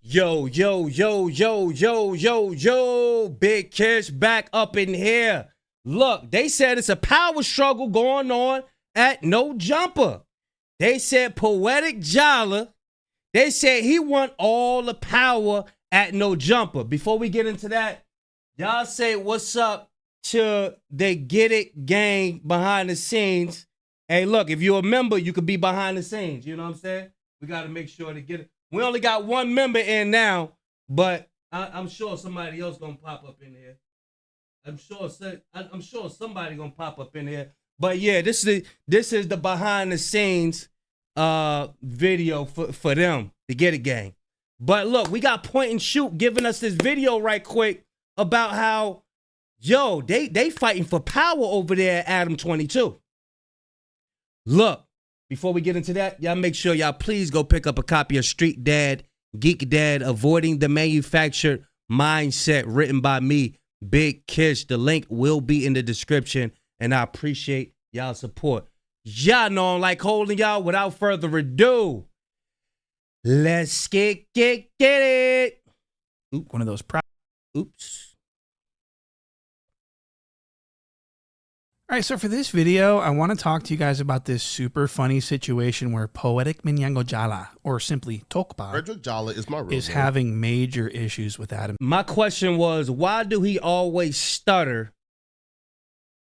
Yo, yo, yo, yo, yo, yo, yo, Big Kish back up in here. Look, they said it's a power struggle going on at No Jumper. They said Poetik Jallah, they said he want all the power at No Jumper. Before we get into that, y'all say what's up to the Get It gang behind the scenes. Hey, look, if you're a member, you could be behind the scenes. You know what I'm saying? We got to make sure to get it. We only got one member in now, but I'm sure somebody else gonna pop up in here. I'm sure somebody gonna pop up in here. But yeah, this is the behind the scenes video for them, the Get It gang. But look, we got Point and Shoot giving us this video right quick about how they fighting for power over there at Adam 22. Look. Before we get into that, y'all make sure y'all please go pick up a copy of Street Dad, Geek Dad, Avoiding the Manufactured Mindset, written by me, Big Kish. The link will be in the description, and I appreciate y'all support. Y'all know I like holding y'all. Without further ado, let's get it. One of those Oops. All right, so for this video, I want to talk to you guys about this super funny situation where Poetik Jallah, or simply Tokpa, Jallah is my real is name. having major issues with Adam. My question was, why do he always stutter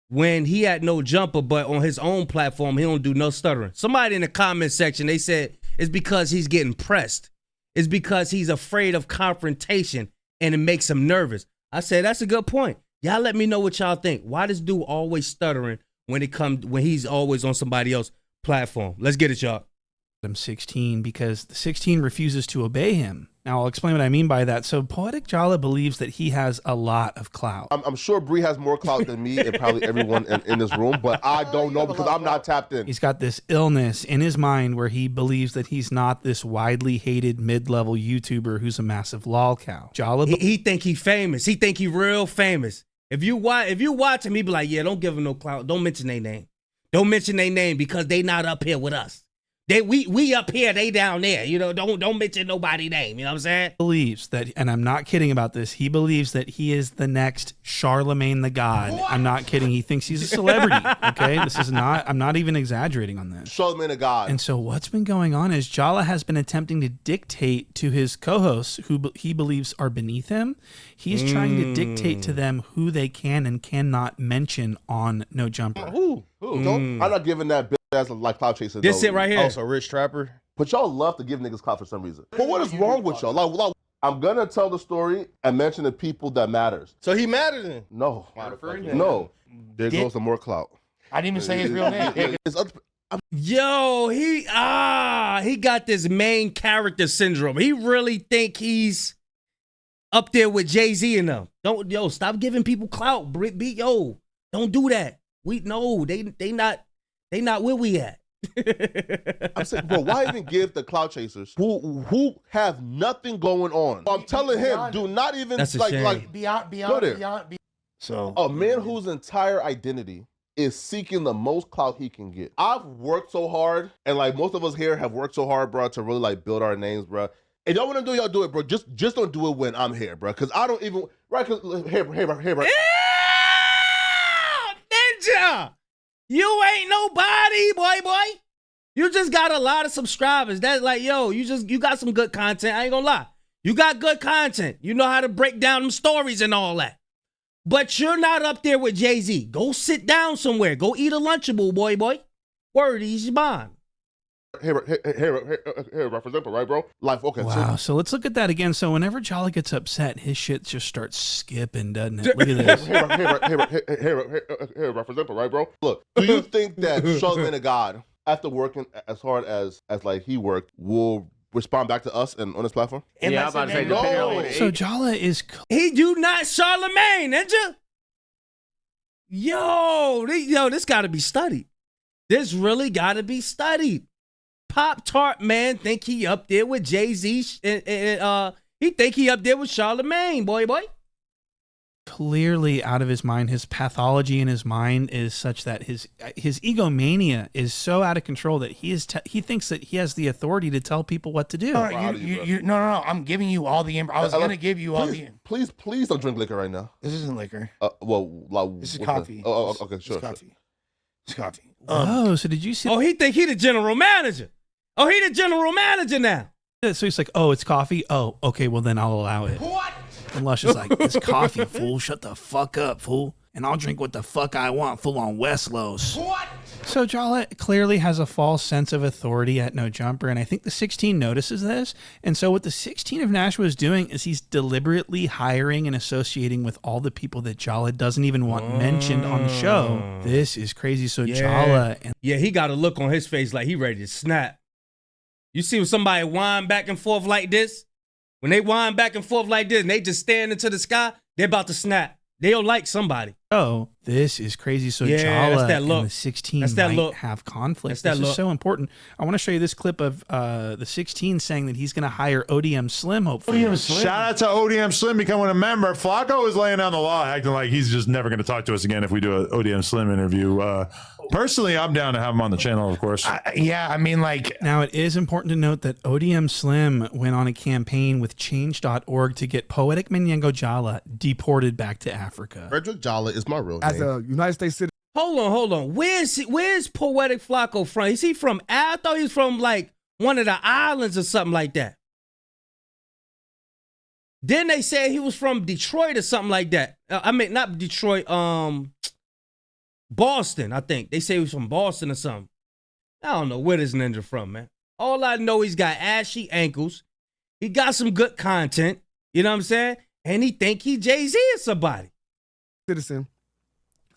when he had No Jumper, but on his own platform, he don't do no stuttering? Somebody in the comment section, they said it's because he's getting pressed. It's because he's afraid of confrontation and it makes him nervous. I said, that's a good point. Y'all let me know what y'all think. Why this dude always stuttering when he's always on somebody else's platform? Let's get it, y'all. Adam 16, because the 16 refuses to obey him. Now, I'll explain what I mean by that. So Poetik Jallah believes that he has a lot of clout. I'm sure Bree has more clout than me and probably everyone in this room, but I don't know because I'm not tapped in. He's got this illness in his mind where he believes that he's not this widely hated mid-level YouTuber who's a massive lolcow. Jallah, he think he famous. He think he real famous. If you watch him, he be like, yeah, don't give him no clout. Don't mention their name. Don't mention their name because they not up here with us. We up here, they down there. You know, don't mention nobody's name. You know what I'm saying? Believes that, and I'm not kidding about this, he believes that he is the next Charlemagne the God. What? I'm not kidding. He thinks he's a celebrity. Okay, I'm not even exaggerating on this. Charlemagne the God. And so what's been going on is Jallah has been attempting to dictate to his co-hosts who he believes are beneath him. He's trying to dictate to them who they can and cannot mention on No Jumper. Who? I'm not giving that bitch ass like clout chaser. This it right here. Also, Rich Trapper. But y'all love to give niggas clout for some reason. But what is wrong with y'all? Like, I'm gonna tell the story and mention the people that matters. So he mad at him? No. No. There goes the more clout. I didn't even say his real name. Yo, he got this main character syndrome. He really think he's up there with Jay-Z and them. Stop giving people clout. Don't do that. They not where we at. I'm saying, bro, why even give the clout chasers who have nothing going on? I'm telling him, do not even beyond. So a man whose entire identity is seeking the most clout he can get. I've worked so hard, and like most of us here have worked so hard, bro, to really like build our names, bro. If y'all want to do, y'all do it, bro. Just don't do it when I'm here, bro. Because I don't even Cause here, bro. Yeah, Ninja. You ain't nobody, boy. You just got a lot of subscribers. That's like, you got some good content. I ain't gonna lie. You got good content. You know how to break down them stories and all that. But you're not up there with Jay-Z. Go sit down somewhere. Go eat a Lunchable, boy. Word, he's bond. Here, represent, right, bro? Life, okay. Wow, so let's look at that again. So whenever Jallah gets upset, his shit just starts skipping, doesn't it? Look at this. Here, represent, right, bro? Look, do you think that Charlemagne the God, after working as hard as like he worked, will respond back to us and on this platform? Yeah, I'm about to say no. So Jallah is... He do not Charlemagne, Ninja. Yo, this got to be studied. This really got to be studied. Pop-Tart man think he up there with Jay-Z and he think he up there with Charlemagne, boy. clearly out of his mind. His pathology in his mind is such that his egomania is so out of control that he thinks that he has the authority to tell people what to do. No, no. I'm giving you all the. I was gonna give you all the. Please don't drink liquor right now. This isn't liquor. This is coffee. Okay, sure. It's coffee. It's coffee. Oh, so did you see? Oh, he think he the general manager. Oh, he the general manager now. So he's like, oh, it's coffee. Oh, okay, well then I'll allow it. What? And Lush is like, it's coffee, fool. Shut the fuck up, fool. And I'll drink what the fuck I want, full on Westlos. What? So Jallah clearly has a false sense of authority at No Jumper, and I think the 16 notices this. And so what the 16 of Nashua is doing is he's deliberately hiring and associating with all the people that Jallah doesn't even want mentioned on the show. This is crazy. So Jallah and he got a look on his face like he ready to snap. You see when somebody whine back and forth like this? When they whine back and forth like this and they just stand into the sky, they're about to snap. They'll like somebody. Oh, this is crazy. So Yeah, Jallah that's that look. and the 16 That's that might look. have conflict. That's that This is look. so important. I want to show you this clip of the 16 saying that he's going to hire ODM Slim, hopefully. Shout out to ODM Slim becoming a member. Flacco is laying down the law, acting like he's just never going to talk to us again if we do an ODM Slim interview. Personally, I'm down to have him on the channel, of course. Yeah, I mean, like. Now, it is important to note that ODM Slim went on a campaign with change.org to get Poetik Jallah deported back to Africa. Frederick Jallah is my real name. As a United States citizen. Hold on. Where's Poetik Flacco from? Is he from? I thought he was from like one of the islands or something like that. Then they said he was from Detroit or something like that. I mean, not Detroit. Boston. I think they say he was from Boston or something. I don't know where this ninja from, man. All I know, he's got ashy ankles. He got some good content. You know what I'm saying? And he think he Jay-Z or somebody. Citizen,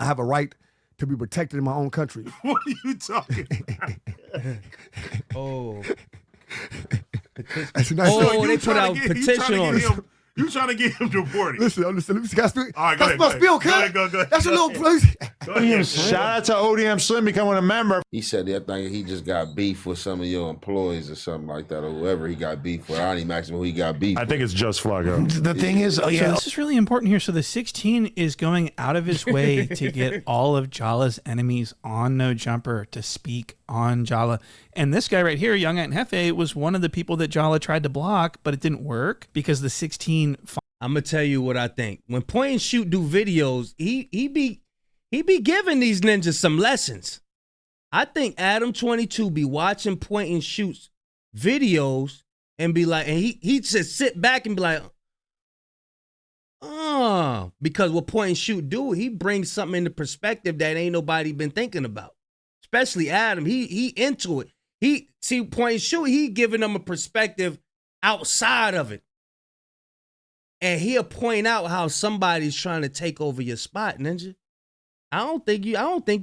I have a right to be protected in my own country. What are you talking about? Oh. That's a nice Oh, they put out a petition on it. You trying to get him deported? Listen, let me see. All right, go ahead, That's my spill, kid. go ahead. That's a little place. Shout out to ODM Slim becoming a member. He said that thing he just got beef with some of your employees or something like that, or whoever he got beef with. I don't even ask him who he got beef I with. think it's just Flacco. The thing is, So this is really important here. So the 16 is going out of his way to get all of Jallah's enemies on No Jumper to speak on Jallah. And this guy right here, Young Ant Hefe, was one of the people that Jallah tried to block, but it didn't work because the 16... I'm gonna tell you what I think. When Point and Shoot do videos, he be giving these ninjas some lessons. I think Adam 22 be watching Point and Shoot's videos and be like, and he just sit back and be like, because what Point and Shoot do, he brings something into perspective that ain't nobody been thinking about. Especially Adam, he into it. He see Point and Shoot, he giving them a perspective outside of it. And he'll point out how somebody's trying to take over your spot, ninja. I don't think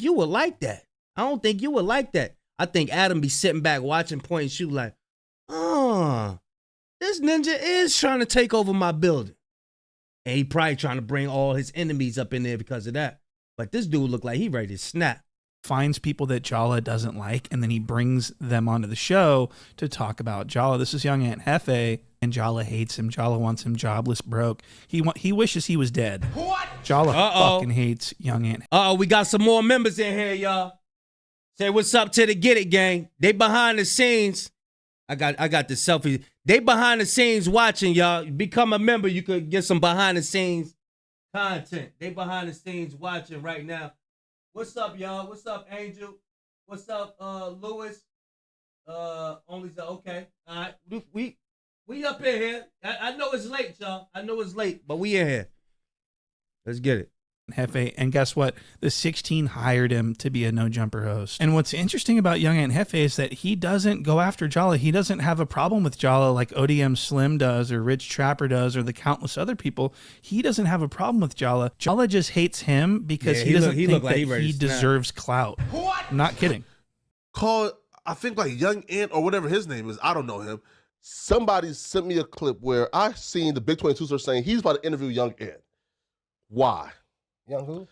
you would like that. I don't think you would like that. I think Adam be sitting back watching Point and Shoot like, this ninja is trying to take over my building. And he probably trying to bring all his enemies up in there because of that. But this dude look like he ready to snap. finds people that Jallah doesn't like, and then he brings them onto the show to talk about Jallah. This is young Aunt Hefe, and Jallah hates him. Jallah wants him jobless, broke. He wishes he was dead. What? Jallah fucking hates young Aunt. We got some more members in here, y'all. Say what's up to the Get It gang. They behind the scenes. I got the selfie. They behind the scenes watching, y'all. Become a member. You could get some behind the scenes content. They behind the scenes watching right now. What's up, y'all? What's up, Angel? What's up, Lewis? Okay. All right. We up in here. I know it's late, y'all. I know it's late, but we in here. Let's get it. Hefe, and guess what? The 16 hired him to be a No Jumper host. And what's interesting about young Aunt Hefe is that he doesn't go after Jallah. He doesn't have a problem with Jallah like ODM Slim does, or Rich Trapper does, or the countless other people. He doesn't have a problem with Jallah. Jallah just hates him because he doesn't think that he deserves clout. What? I'm not kidding. Called, I think, like Young Ant or whatever his name is. I don't know him. Somebody sent me a clip where I seen the Big 22 start saying he's about to interview Young Ant. Why? Young who?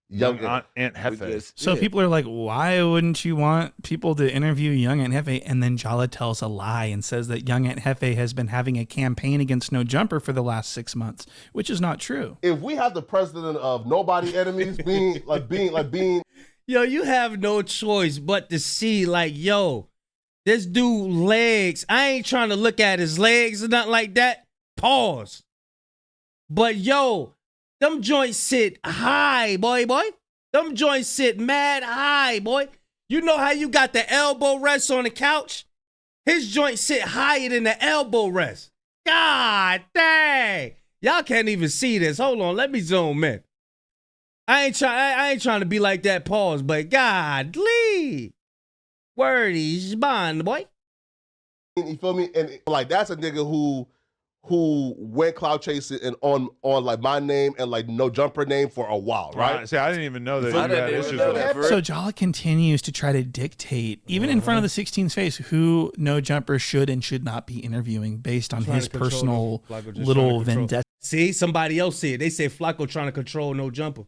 young Aunt Hefe. So people are like, why wouldn't you want people to interview young Aunt Hefe? And then Jallah tells a lie and says that young Aunt Hefe has been having a campaign against No Jumper for the last 6 months, which is not true. If we have the president of nobody enemies being Yo, you have no choice but to see, like, yo, this dude legs. I ain't trying to look at his legs or nothing like that. Pause. But yo, them joints sit high, boy. Them joints sit mad high, boy. You know how you got the elbow rest on the couch? His joints sit higher than the elbow rest. God dang. Y'all can't even see this. Hold on, let me zoom in. I ain't trying to be like that, pause, but godly. Wordy's bond, boy. you feel me? And like that's a nigga who went cloud chasing and on like my name and like No Jumper name for a while, right? See, I didn't even know that you I had didn't even issues know with that. that. So Jallah continues to try to dictate, even in front of the 16's face, who No Jumper should and should not be interviewing based on his personal little vendetta. See, somebody else said. They say Flacco trying to control No Jumper.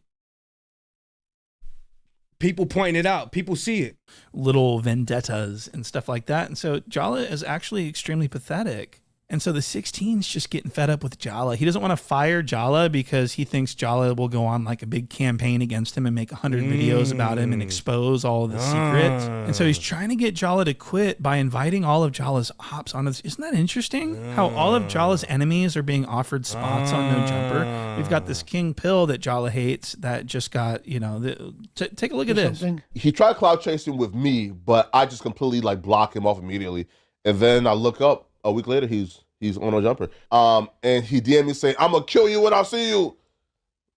People pointing it out. People see it. Little vendettas and stuff like that. And so Jallah is actually extremely pathetic. And so the 16's just getting fed up with Jallah. He doesn't want to fire Jallah because he thinks Jallah will go on like a big campaign against him and make 100 videos about him and expose all of the secrets. And so he's trying to get Jallah to quit by inviting all of Jallah's ops on this. Isn't that interesting? How all of Jallah's enemies are being offered spots on No Jumper. We've got this King Pill that Jallah hates that just got, take a look at this. He tried cloud chasing with me, but I just completely like block him off immediately. And then I look up a week later, he's on No Jumper. And he DM'd me saying, "I'm gonna kill you when I see you."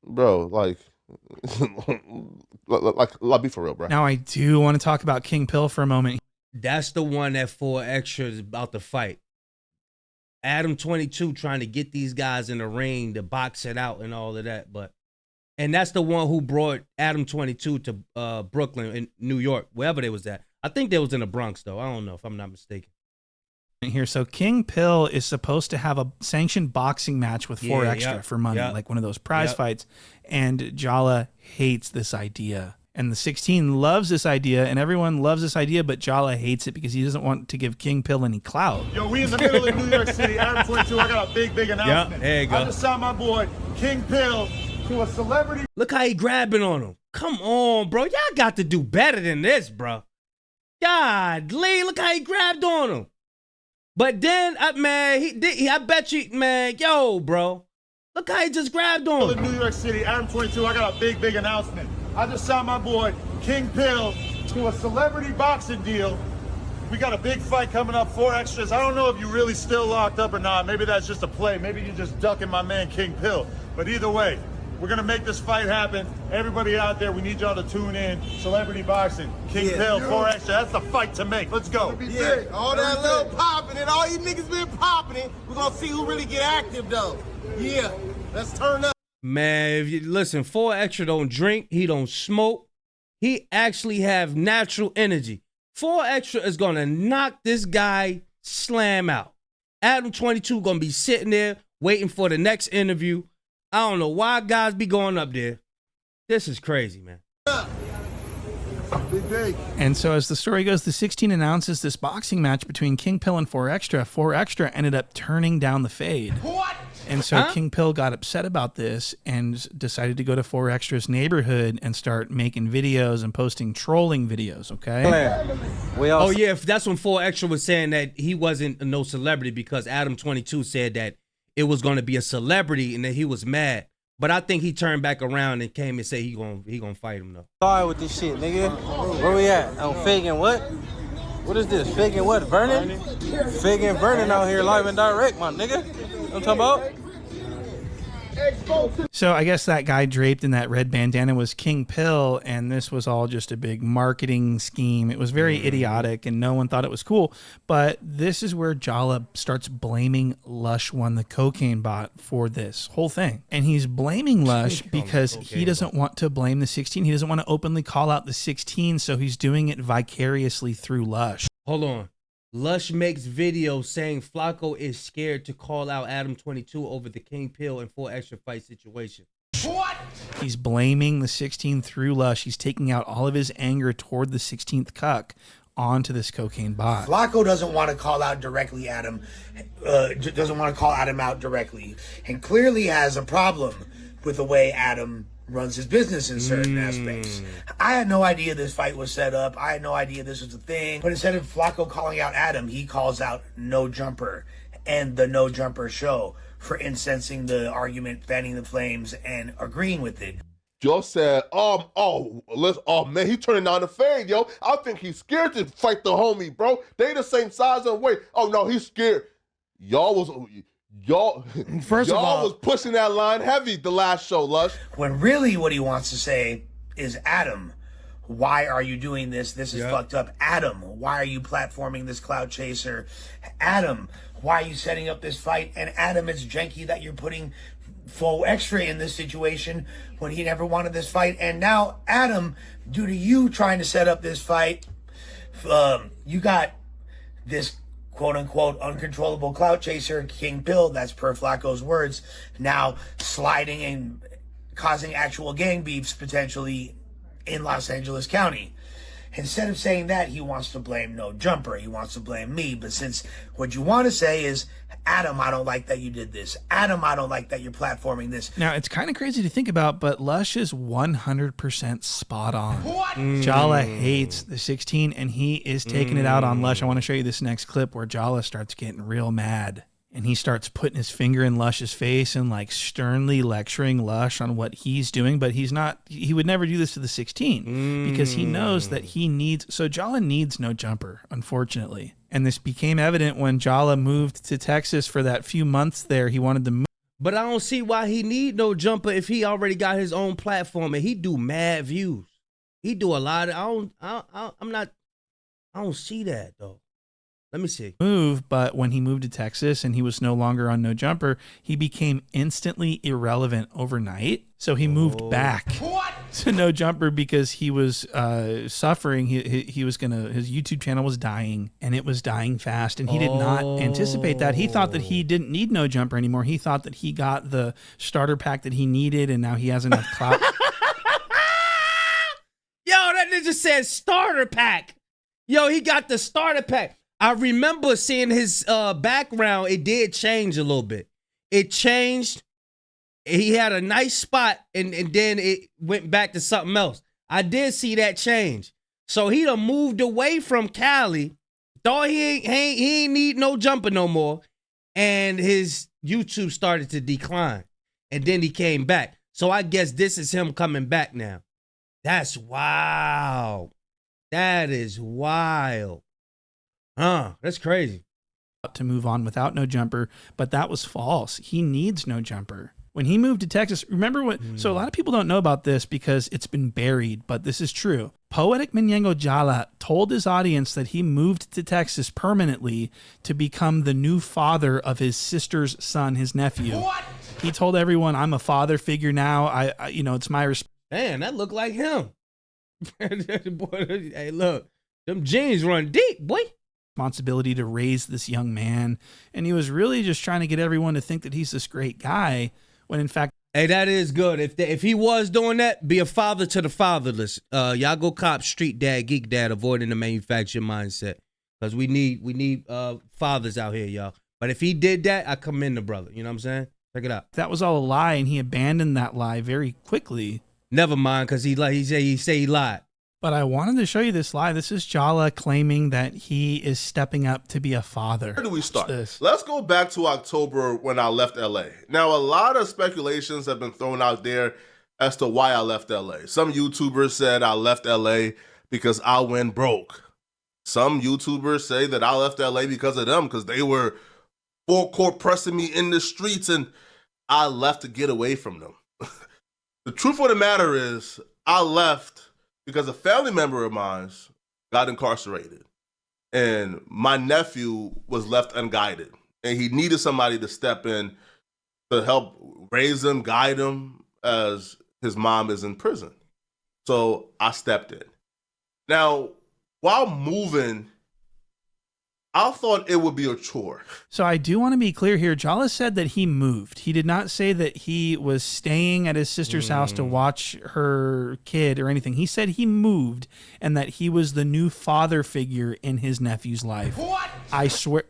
Bro, like be for real, bro. Now I do want to talk about King Pill for a moment. That's the one that 4 Extra is about to fight. Adam 22 trying to get these guys in the ring to box it out and all of that. And that's the one who brought Adam 22 to Brooklyn in New York, wherever they was at. I think they was in the Bronx, though. I don't know if I'm not mistaken. Here, so King Pill is supposed to have a sanctioned boxing match with 4 Extra for money, like one of those prize fights. And Jallah hates this idea. And the 16 loves this idea, and everyone loves this idea, but Jallah hates it because he doesn't want to give King Pill any clout. Yo, we in the middle of New York City, Adam 22. I got a big announcement. There you go. I just signed my boy King Pill to a celebrity. Look how he grabbing on him. Come on, bro. Y'all got to do better than this, bro. God, Lee, look how he grabbed on him. But then, I bet you, man, yo, bro. Look how he just grabbed on him. In New York City, Adam 22, I got a big announcement. I just signed my boy King Pill to a celebrity boxing deal. We got a big fight coming up, 4 Extras. I don't know if you're really still locked up or not. Maybe that's just a play. Maybe you're just ducking my man King Pill. But either way, we're going to make this fight happen. Everybody out there, we need y'all to tune in. Celebrity boxing, King Pill, 4 Extra. That's the fight to make. Let's go. Yeah, all that little popping and all you niggas been popping it. We're going to see who really get active, though. Yeah, let's turn up. Man, if you listen, 4 Extra don't drink. He don't smoke. He actually have natural energy. 4 Extra is going to knock this guy slam out. Adam 22 going to be sitting there waiting for the next interview. I don't know why guys be going up there. This is crazy, man. And so as the story goes, the 16 announces this boxing match between King Pill and 4 Extra. 4 Extra ended up turning down the fade. What? And so King Pill got upset about this and decided to go to 4 Extra's neighborhood and start making videos and posting trolling videos, okay? Oh, yeah, that's when 4 Extra was saying that he wasn't no celebrity because Adam 22 said that it was going to be a celebrity and that he was mad. But I think he turned back around and came and said he gonna fight him, though. Sorry with this shit, nigga. Where we at? On Fig and what? What is this? Fig and what? Vernon? Fig and Vernon out here live and direct, my nigga. You know what I'm talking about? So I guess that guy draped in that red bandana was King Pill, and this was all just a big marketing scheme. It was very idiotic, and no one thought it was cool. But this is where Jallah starts blaming Lush One, the cocaine bot, for this whole thing. And he's blaming Lush because he doesn't want to blame the 16. He doesn't want to openly call out the 16, so he's doing it vicariously through Lush. Hold on. Lush makes videos saying Flacco is scared to call out Adam 22 over the King Pill and 4 Extra fight situation. What? He's blaming the 16 through Lush. He's taking out all of his anger toward the 16th cuck onto this cocaine bot. Flacco doesn't want to call out directly Adam, doesn't want to call Adam out directly, and clearly has a problem with the way Adam runs his business in certain aspects. I had no idea this fight was set up. I had no idea this was a thing. But instead of Flacco calling out Adam, he calls out No Jumper and the No Jumper show for incensing the argument, fanning the flames, and agreeing with it. Joe said, man, he turning down the fade, yo. I think he's scared to fight the homie, bro. They the same size and weight. Oh, no, he's scared. Y'all was pushing that line heavy the last show, Lush. When really what he wants to say is, Adam, why are you doing this? This is fucked up. Adam, why are you platforming this cloud chaser? Adam, why are you setting up this fight? And Adam, it's janky that you're putting full extra in this situation when he never wanted this fight. And now, Adam, due to you trying to set up this fight, you got this quote-unquote uncontrollable clout chaser, King Pill, that's per Flacco's words, now sliding and causing actual gang beefs potentially in Los Angeles County. Instead of saying that, he wants to blame No Jumper. He wants to blame me. But since what you want to say is, Adam, I don't like that you did this. Adam, I don't like that you're platforming this. Now, it's kind of crazy to think about, but Lush is 100% spot on. What? Jallah hates the 16, and he is taking it out on Lush. I want to show you this next clip where Jallah starts getting real mad. And he starts putting his finger in Lush's face and like sternly lecturing Lush on what he's doing. But he would never do this to the 16 because he knows that so Jallah needs No Jumper, unfortunately. And this became evident when Jallah moved to Texas for that few months there. He wanted to move. But I don't see why he need No Jumper if he already got his own platform and he do mad views. He do a lot of, I don't see that though. Let me see. But when he moved to Texas and he was no longer on No Jumper, he became instantly irrelevant overnight. So he moved back to No Jumper because he was suffering. His YouTube channel was dying, and it was dying fast. And he did not anticipate that. He thought that he didn't need No Jumper anymore. He thought that he got the starter pack that he needed, and now he has enough clout. Yo, that nigga said starter pack. Yo, he got the starter pack. I remember seeing his background. It did change a little bit. It changed. He had a nice spot, and then it went back to something else. I did see that change. So he done moved away from Cali. Thought he ain't need No Jumper no more. And his YouTube started to decline. And then he came back. So I guess this is him coming back now. That's wild. That is wild. That's crazy. To move on without No Jumper, but that was false. He needs No Jumper. When he moved to Texas, remember what? So a lot of people don't know about this because it's been buried, but this is true. Poetik Jallah told his audience that he moved to Texas permanently to become the new father of his sister's son, his nephew. What? He told everyone, "I'm a father figure now. I it's my responsibility." Man, that looked like him. Boy, hey, look, them jeans run deep, boy. Responsibility to raise this young man, and he was really just trying to get everyone to think that he's this great guy when in fact, hey, that is good. If he was doing that, be a father to the fatherless. Y'all go cop Street Dad, Geek Dad, avoiding the manufactured mindset, because we need fathers out here, y'all. But if he did that, I commend the brother. You know what I'm saying? Check it out. That was all a lie, and he abandoned that lie very quickly. Never mind, because he say he lied. But I wanted to show you this lie. This is Jallah claiming that he is stepping up to be a father. Where do we start? Let's go back to October when I left LA. Now, a lot of speculations have been thrown out there as to why I left LA. Some YouTubers said I left LA because I went broke. Some YouTubers say that I left LA because of them, because they were full court pressing me in the streets and I left to get away from them. The truth of the matter is I left because a family member of mine got incarcerated and my nephew was left unguided and he needed somebody to step in to help raise him, guide him as his mom is in prison. So I stepped in. Now, while moving, I thought it would be a chore. So I do want to be clear here. Jallah said that he moved. He did not say that he was staying at his sister's house to watch her kid or anything. He said he moved and that he was the new father figure in his nephew's life. What? I swear,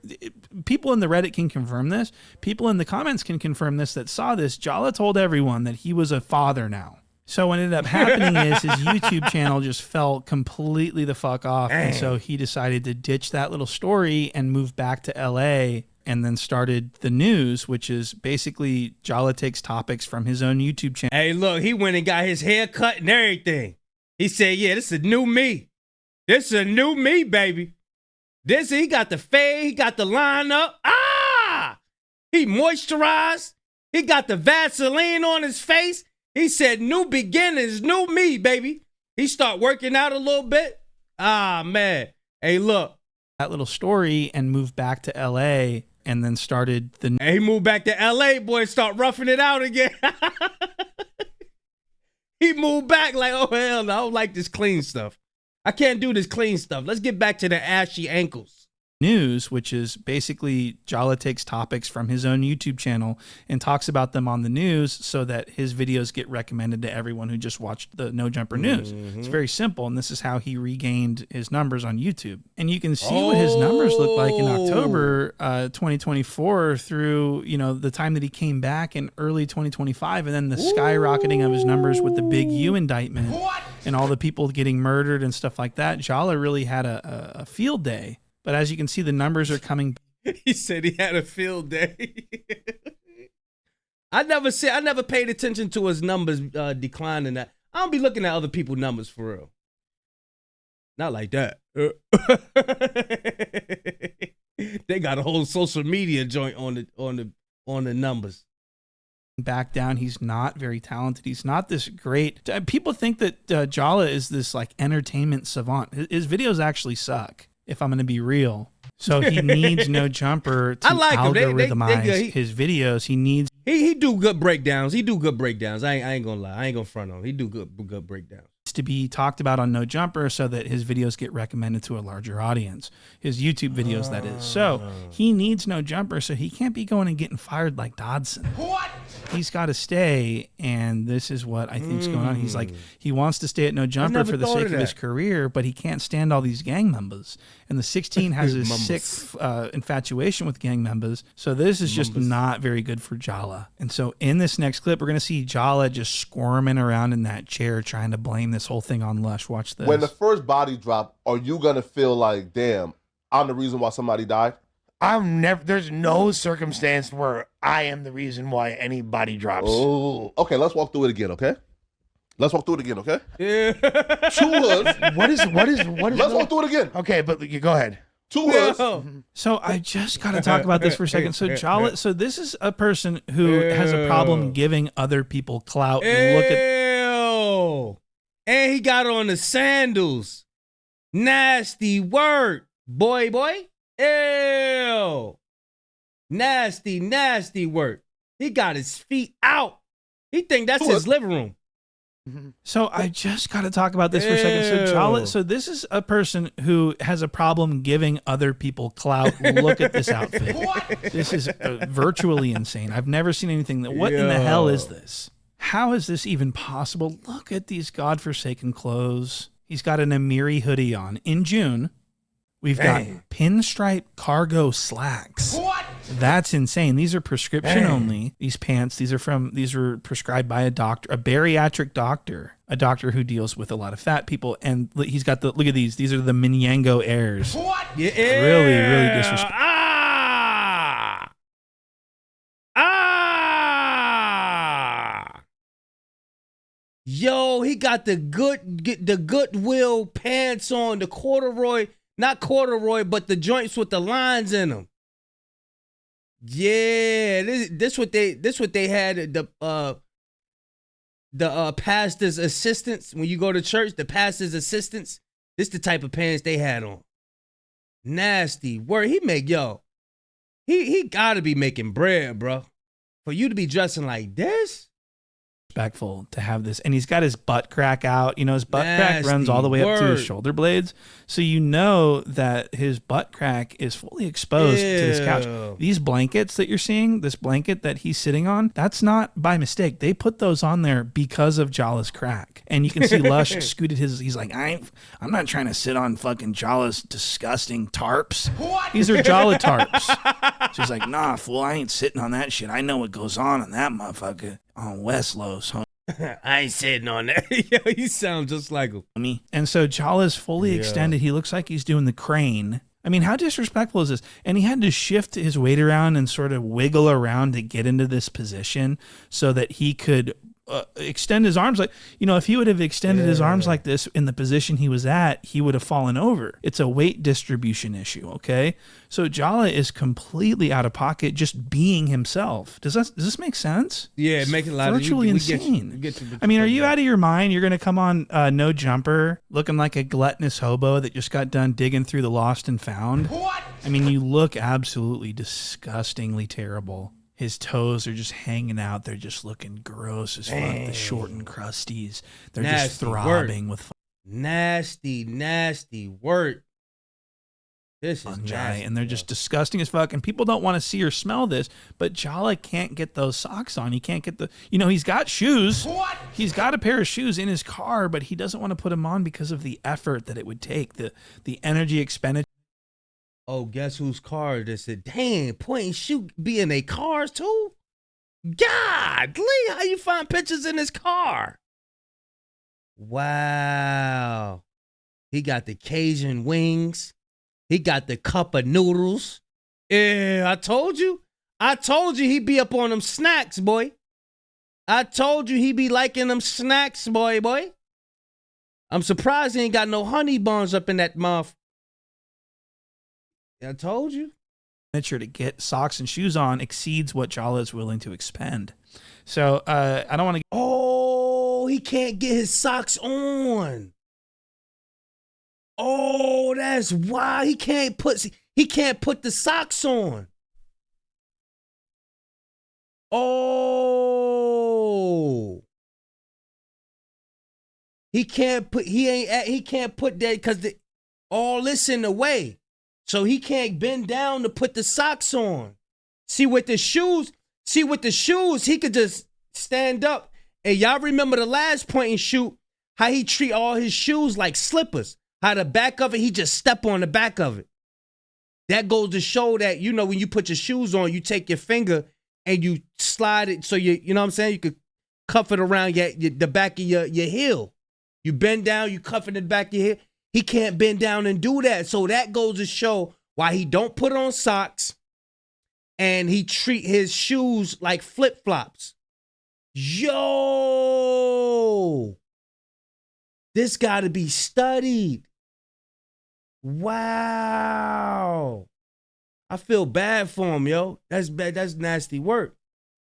people in the Reddit can confirm this. People in the comments can confirm this that saw this. Jallah told everyone that he was a father now. So what ended up happening is his YouTube channel just fell completely the fuck off. And so he decided to ditch that little story and move back to LA and then started the news, which is basically Jallah takes topics from his own YouTube channel. Hey, look, he went and got his hair cut and everything. He said, yeah, this is a new me. This is a new me, baby. He got the fade, he got the line up. He moisturized. He got the Vaseline on his face. He said, new beginnings, new me, baby. He start working out a little bit. Man. Hey, look. That little story and moved back to LA and then started the... And he moved back to LA, boy, and start roughing it out again. He moved back like, oh, hell no, I don't like this clean stuff. I can't do this clean stuff. Let's get back to the ashy ankles. News, which is basically Jallah takes topics from his own YouTube channel and talks about them on the news so that his videos get recommended to everyone who just watched the No Jumper news. It's very simple, and this is how he regained his numbers on YouTube. And you can see what his numbers look like in October 2024 through, the time that he came back in early 2025, and then the skyrocketing of his numbers with the Big U indictment and all the people getting murdered and stuff like that. Jallah really had a field day. But as you can see, the numbers are coming. He said he had a field day. I never paid attention to his numbers declining. That I don't be looking at other people's numbers for real. Not like that. They got a whole social media joint on the numbers. Back down. He's not very talented. He's not this great. People think that Jallah is this like entertainment savant. His videos actually suck, if I'm going to be real. So he needs No Jumper to algorithmize his videos. He needs... He do good breakdowns. I ain't going to lie. I ain't going to front on him. He do good breakdowns. To be talked about on No Jumper so that his videos get recommended to a larger audience. His YouTube videos, that is. So he needs No Jumper, so he can't be going and getting fired like Dodson. What? He's got to stay, and this is what I think is going on. He's like, he wants to stay at No Jumper for the sake of his career, but he can't stand all these gang members. And the 16 has a sick infatuation with gang members, so this is just not very good for Jallah. And so in this next clip, we're going to see Jallah just squirming around in that chair trying to blame this whole thing on Lush. Watch this. When the first body drop, are you going to feel like, damn, I'm the reason why somebody died? There's no circumstance where I am the reason why anybody drops. Oh, okay. Let's walk through it again, okay? Yeah. Two hoods. What is? Let's walk through it again. Okay, but you go ahead. Two hoods. So I just got to talk about this for a second. So Jallah, so this is a person who has a problem giving other people clout. Look at. And he got on the sandals. Nasty word, boy. Ew. Nasty word. He got his feet out. He think that's his living room. So I just got to talk about this for a second. So Jallah, so this is a person who has a problem giving other people clout. Look at this outfit. This is virtually insane. I've never seen anything that. What in the hell is this? How is this even possible? Look at these godforsaken clothes. He's got an Amiri hoodie on. In June, we've got pinstripe cargo slacks. What? That's insane. These are prescription only. These pants, these are prescribed by a doctor, a bariatric doctor, a doctor who deals with a lot of fat people. And he's got look at these. These are the Minyango Airs. What? Yeah. Really disrespectful. Yo, he got the Goodwill pants on, the corduroy, not corduroy, but the joints with the lines in them. Yeah, this what they had the pastor's assistants when you go to church. The pastor's assistants. This the type of pants they had on. Nasty word. He gotta be making bread, bro. For you to be dressing like this. Respectful to have this, and he's got his butt crack out. You know, his butt crack runs all the way up to his shoulder blades, so you know that his butt crack is fully exposed to this couch. These blankets that you're seeing, this blanket that he's sitting on, that's not by mistake. They put those on there because of Jallah's crack, and you can see Lush scooted his. He's like, I'm not trying to sit on fucking Jallah's disgusting tarps. What? These are Jallah tarps. She's like, nah, fool, I ain't sitting on that shit. I know what goes on that motherfucker. On Westlows, huh? I ain't sitting on that. Yo, you sound just like him. And so Jallah's fully extended. He looks like he's doing the crane. I mean, how disrespectful is this? And he had to shift his weight around and sort of wiggle around to get into this position so that he could extend his arms. Like, you know, if he would have extended his arms like this in the position he was at, he would have fallen over. It's a weight distribution issue, okay? So Jallah is completely out of pocket just being himself. Does this make sense? Yeah, it makes a lot of virtually insane. I mean, are you out of your mind? You're going to come on No Jumper looking like a gluttonous hobo that just got done digging through the lost and found? What? I mean, you look absolutely disgustingly terrible. His toes are just hanging out. They're just looking gross as fuck. The short and crusties. They're just throbbing with nasty work. This is nasty, and they're just disgusting as fuck. And people don't want to see or smell this, but Jallah can't get those socks on. He can't get he's got shoes. What? He's got a pair of shoes in his car, but he doesn't want to put them on because of the effort that it would take, the energy expenditure. Oh, guess whose car this is? Damn, point and shoot be in their cars too? God, Lee, how you find pictures in his car? Wow. He got the Cajun wings. He got the cup of noodles. Yeah, I told you he be up on them snacks, boy. I told you he be liking them snacks, boy. I'm surprised he ain't got no honey buns up in that mouth. I told you. To get socks and shoes on exceeds what Jallah is willing to expend. So I don't want to. Oh, he can't get his socks on. Oh, that's why he can't put the socks on. Oh, he can't put that because all this in the way. So he can't bend down to put the socks on. See with the shoes, he could just stand up. And y'all remember the last point and shoot, how he treat all his shoes like slippers. How the back of it, he just step on the back of it. That goes to show that, you know, when you put your shoes on, you take your finger and you slide it so you know what I'm saying? You could cuff it around the back of your heel. You bend down, you cuff it in the back of your heel. He can't bend down and do that. So that goes to show why he don't put on socks and he treat his shoes like flip-flops. Yo, this got to be studied. Wow. I feel bad for him, yo. That's bad. That's nasty work.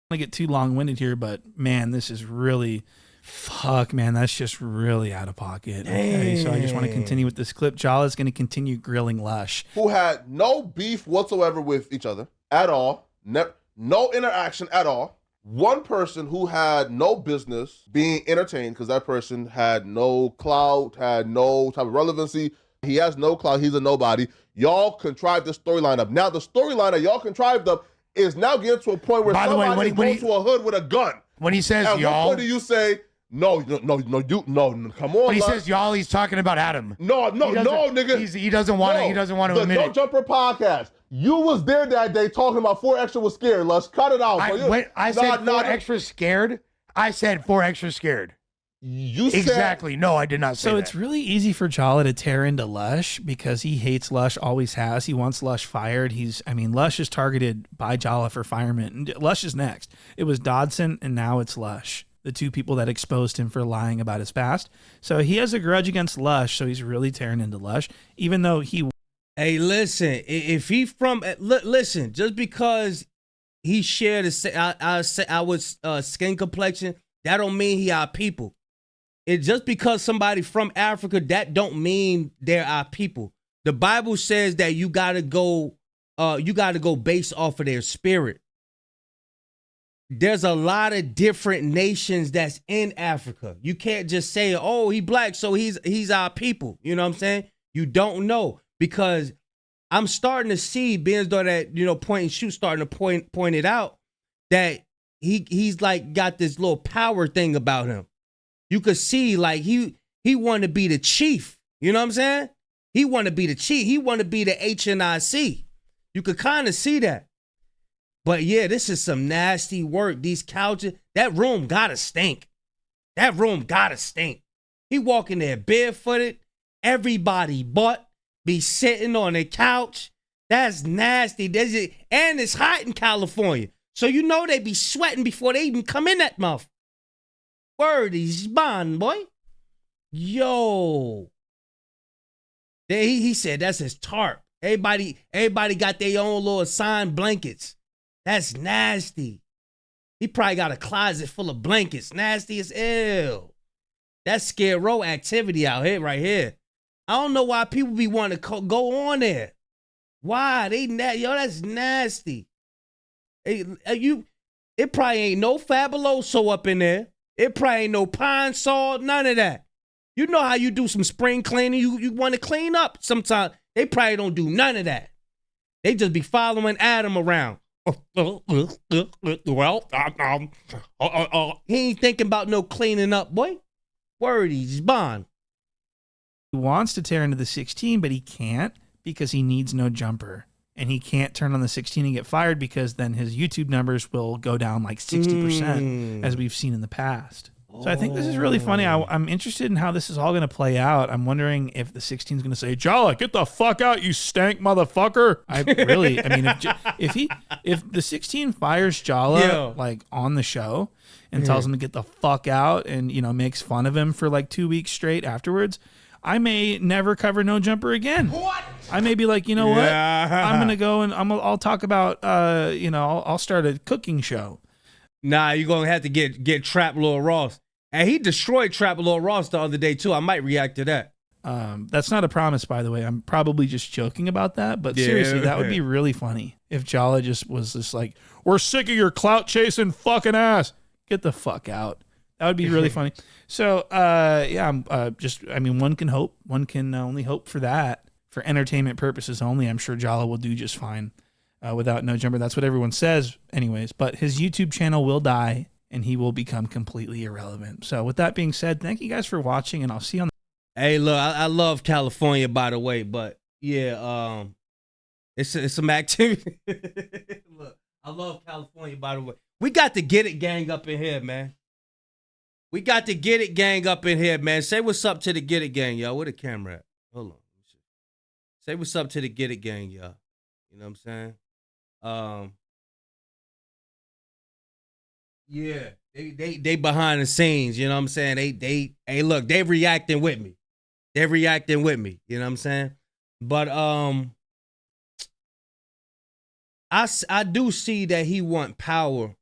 I don't get too long-winded here, but man, this is really... Fuck, man, that's just really out of pocket. Okay, so I just want to continue with this clip. Jallah is going to continue grilling Lush, who had no beef whatsoever with each other at all, no interaction at all. One person who had no business being entertained because that person had no clout, had no type of relevancy. He has no clout. He's a nobody. Y'all contrived the storyline up. Now the storyline that y'all contrived up is now getting to a point where somebody is going to a hood with a gun. When he says at y'all, what point do you say? No, come on. When he says y'all, he's talking about Adam. No, nigga. He doesn't want to. He doesn't want to admit it. No Jumper podcast. You was there that day talking about 4 Extra was scared. Let's cut it out. I said 4 Extra scared. I said 4 Extra scared. You said exactly. No, I did not say so that. It's really easy for Jallah to tear into Lush because he hates Lush, always has. He wants Lush fired. Lush is targeted by Jallah for fireman. And Lush is next. It was Dodson, and now it's Lush, the two people that exposed him for lying about his past. So he has a grudge against Lush, so he's really tearing into Lush, even though he... Hey, listen, if he listen, just because he shared our skin complexion, that don't mean he our people. It's just because somebody from Africa, that don't mean they're our people. The Bible says that you gotta go based off of their spirit. there's a lot of different nations that's in Africa. You can't just say, oh, he black, so he's our people. You know what I'm saying? You don't know, because I'm starting to see, being though that, you know, point and shoot starting to point it out, that he's like got this little power thing about him. You could see like he want to be the chief. You know what I'm saying? He want to be the chief. He want to be the HNIC. You could kind of see that. But yeah, this is some nasty work. These couches, that room gotta stink. That room gotta stink. He walking there barefooted, everybody butt be sitting on the couch. That's nasty. And it's hot in California. So you know they be sweating before they even come in that mouth. Word, he's bond, boy. Yo. He said that's his tarp. Everybody got their own little assigned blankets. That's nasty. He probably got a closet full of blankets. Nasty as hell. That's Skid Row activity out here, right here. I don't know why people be wanting to go on there. Why? That's nasty. It probably ain't no Fabuloso up in there. It probably ain't no Pine Sol, none of that. You know how you do some spring cleaning, you want to clean up sometimes. They probably don't do none of that. They just be following Adam around. Well, he ain't thinking about no cleaning up, boy. Word, he's bond. He wants to tear into the 16, but he can't because he needs no jumper. And he can't turn on the 16 and get fired because then his YouTube numbers will go down like 60%, as we've seen in the past. So I think this is really funny. I'm interested in how this is all going to play out. I'm wondering if the 16 is going to say, Jallah, get the fuck out, you stank motherfucker. I mean, if the 16 fires Jallah like on the show and tells him to get the fuck out and, you know, makes fun of him for like 2 weeks straight afterwards, I may never cover No Jumper again. What? I may be like, you know what? I'm going to go and I'll talk about, I'll start a cooking show. Nah, you're going to have to get Trap Lil Ross. And he destroyed Trap Lil Ross the other day, too. I might react to that. That's not a promise, by the way. I'm probably just joking about that. But seriously, that would be really funny if Jallah just was just like, we're sick of your clout chasing fucking ass. Get the fuck out. That would be really funny. So, one can hope. One can only hope for that. For entertainment purposes only, I'm sure Jallah will do just fine. Without No Jumper. That's what everyone says anyways. But his YouTube channel will die and he will become completely irrelevant. So with that being said, thank you guys for watching and I'll see you on the... Hey, look, I love California, by the way, but yeah, it's some activity. Look, I love California, by the way. We got to get it gang up in here, man. We got to get it gang up in here, man. Say what's up to the Get It gang, y'all. Where the camera at? Hold on. Say what's up to the Get It gang, y'all. You know what I'm saying? Yeah, they behind the scenes, you know what I'm saying? Hey, look, they reacting with me. They're reacting with me, you know what I'm saying? But I do see that he want power,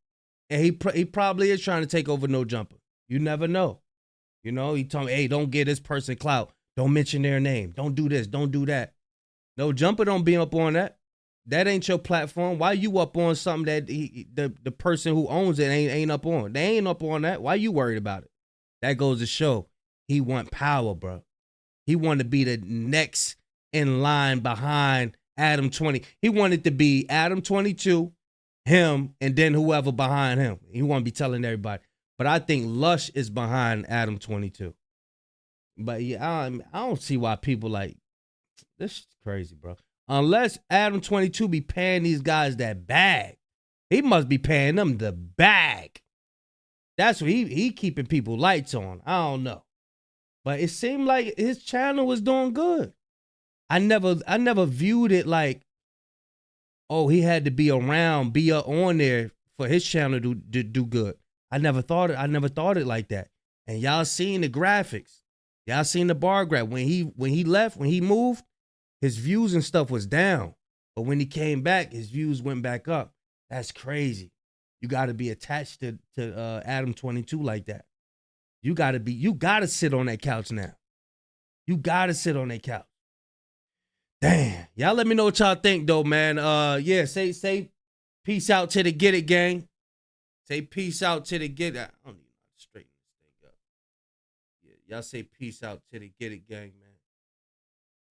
and he probably is trying to take over No Jumper. You never know. You know, he told me, hey, don't get this person clout. Don't mention their name. Don't do this. Don't do that. No Jumper don't be up on that. That ain't your platform. Why you up on something that the person who owns it ain't up on? They ain't up on that. Why you worried about it? That goes to show he want power, bro. He wanted to be the next in line behind Adam 20. He wanted to be Adam 22, him, and then whoever behind him. He want to be telling everybody. But I think Lush is behind Adam 22. But yeah, I don't see why people like this is crazy, bro. Unless Adam 22 be paying these guys that bag. He must be paying them the bag. That's what he keeping people lights on. I don't know. But it seemed like his channel was doing good. I never viewed it like, oh, he had to be around, be on there for his channel to do good. I never thought it like that. And y'all seen the graphics. Y'all seen the bar graph. When he left, when he moved, his views and stuff was down. But when he came back, his views went back up. That's crazy. You got to be attached to Adam 22 like that. You got to sit on that couch now. You got to sit on that couch. Damn. Y'all let me know what y'all think, though, man. Yeah, say peace out to the Get It gang. Say peace out to the get it. I don't even know how to straighten this thing up. Yeah, y'all say peace out to the get it gang, man.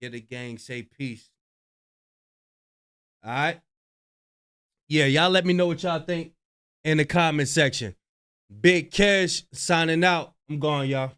Get it gang, say peace. All right. Yeah, y'all let me know what y'all think in the comment section. Big Cash signing out. I'm gone, y'all.